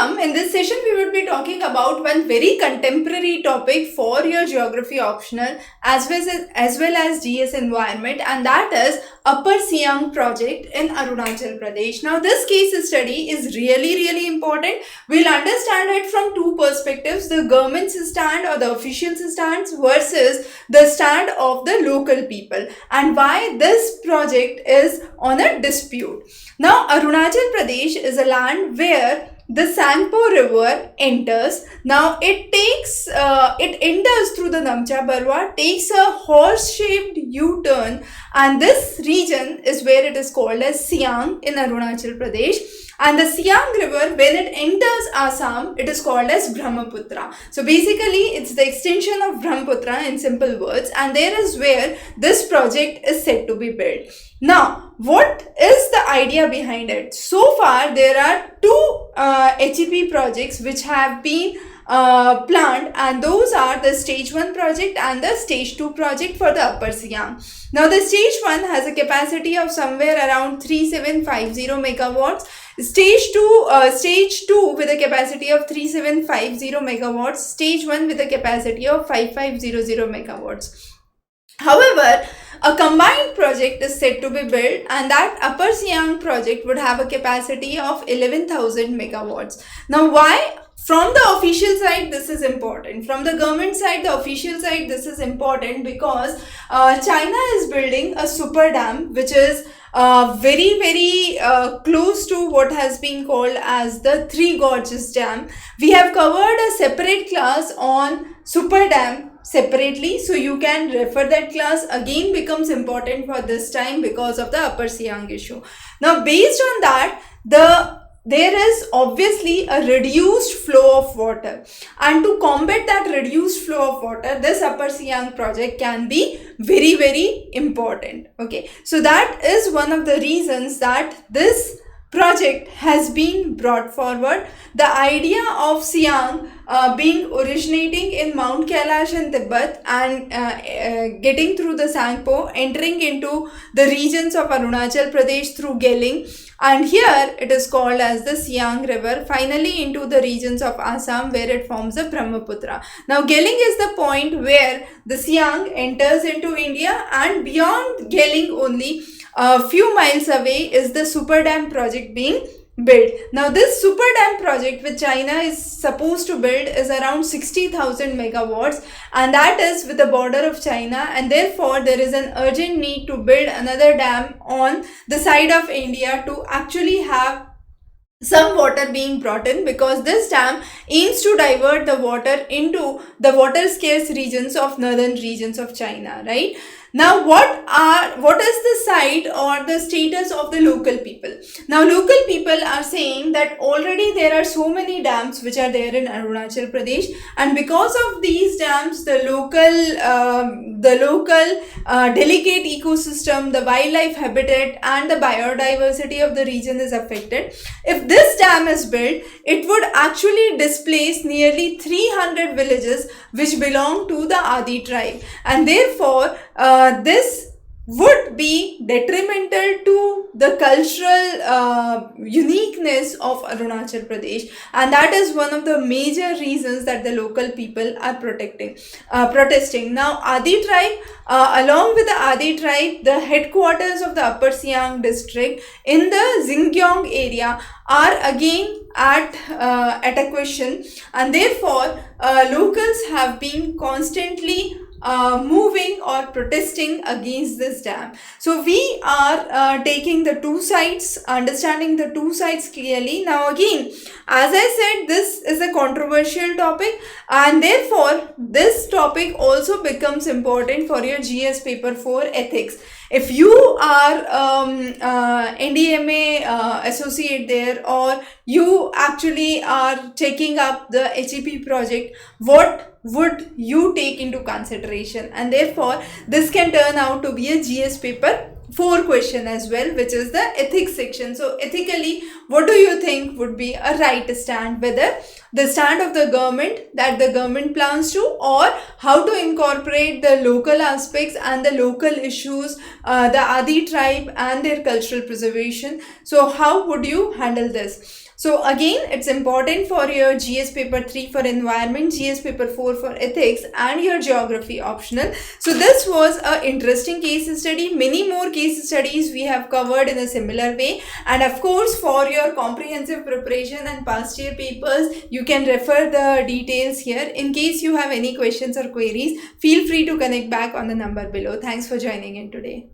Welcome. In this session, we would be talking about one very contemporary topic for your geography optional as well as GS environment, and that is Upper Siang project in Arunachal Pradesh. Now, this case study is really important. We'll understand it from two perspectives: the government's stand or the official's stance versus the stand of the local people, and why this project is on a dispute. Now, Arunachal Pradesh is a land where the Sangpo river enters. Now it enters through the Namcha Barwa, takes a horse-shaped U-turn, and this region is where it is called as Siang in Arunachal Pradesh. And the Siang river, when it enters Assam, it is called as Brahmaputra. So basically, it's the extension of Brahmaputra in simple words, and there is where this project is said to be built. Now, what is the idea behind it? So far, there are two HEP projects which have been planned, and those are the stage 1 project and the stage 2 project for the Upper Siang. Now, the stage 1 has a capacity of somewhere around 3750 megawatts. Stage 2 with a capacity of 3750 megawatts. Stage 1 with a capacity of 5500 megawatts. However, a combined project is said to be built, and that Upper Siang project would have a capacity of 11,000 megawatts. Now, why? From the official side, this is important. From the government side, the official side, this is important because China is building a super dam which is very close to what has been called as the Three Gorges Dam. We have covered a separate class on super dam separately, so you can refer that class. Again, becomes important for this time because of the Upper Siang issue. Now, based on that, there is obviously a reduced flow of water, and to combat that reduced flow of water, this Upper Siang project can be very important. Okay, so that is one of the reasons that this project has been brought forward. The idea of Siang being originating in Mount Kailash in Tibet and getting through the Sangpo, entering into the regions of Arunachal Pradesh through Geling, and here it is called as the Siang river, finally into the regions of Assam where it forms the Brahmaputra. Now, Geling is the point where the Siang enters into India, and beyond Geling only a few miles away is the super dam project being built. Now, this super dam project which China is supposed to build is around 60,000 megawatts, and that is with the border of China, and therefore there is an urgent need to build another dam on the side of India to actually have some water being brought in, because this dam aims to divert the water into the water scarce regions of northern regions of China, right? Now, what is the side or the status of the local people? Now, local people are saying that already there are so many dams which are there in Arunachal Pradesh, and because of these dams, the local delicate ecosystem, the wildlife habitat, and the biodiversity of the region is affected. If this dam is built, it would actually displace nearly 300 villages which belong to the Adi tribe, and therefore this would be detrimental to the cultural uniqueness of Arunachal Pradesh, and that is one of the major reasons that the local people are protesting. Now, Adi tribe, along with the Adi tribe, the headquarters of the Upper Siang district in the Xingyong area are again at a question, and therefore locals have been constantly moving or protesting against this dam. So we are taking the two sides, understanding the two sides clearly. Now, again, as I said, this is a controversial topic, and therefore this topic also becomes important for your GS paper 4 ethics. If you are NDMA associate there, or you actually are taking up the HEP project, what would you take into consideration? And therefore, this can turn out to be a GS paper 4 question as well, which is the ethics section. So, ethically, what do you think would be a right stand? Whether the stand of the government that the government plans to, or how to incorporate the local aspects and the local issues, the Adi tribe and their cultural preservation. So, how would you handle this? So again, it's important for your GS paper 3 for environment, GS paper 4 for ethics, and your geography optional. So this was a interesting case study. Many more case studies we have covered in a similar way. And of course, for your comprehensive preparation and past year papers, you can refer the details here. In case you have any questions or queries, feel free to connect back on the number below. Thanks for joining in today.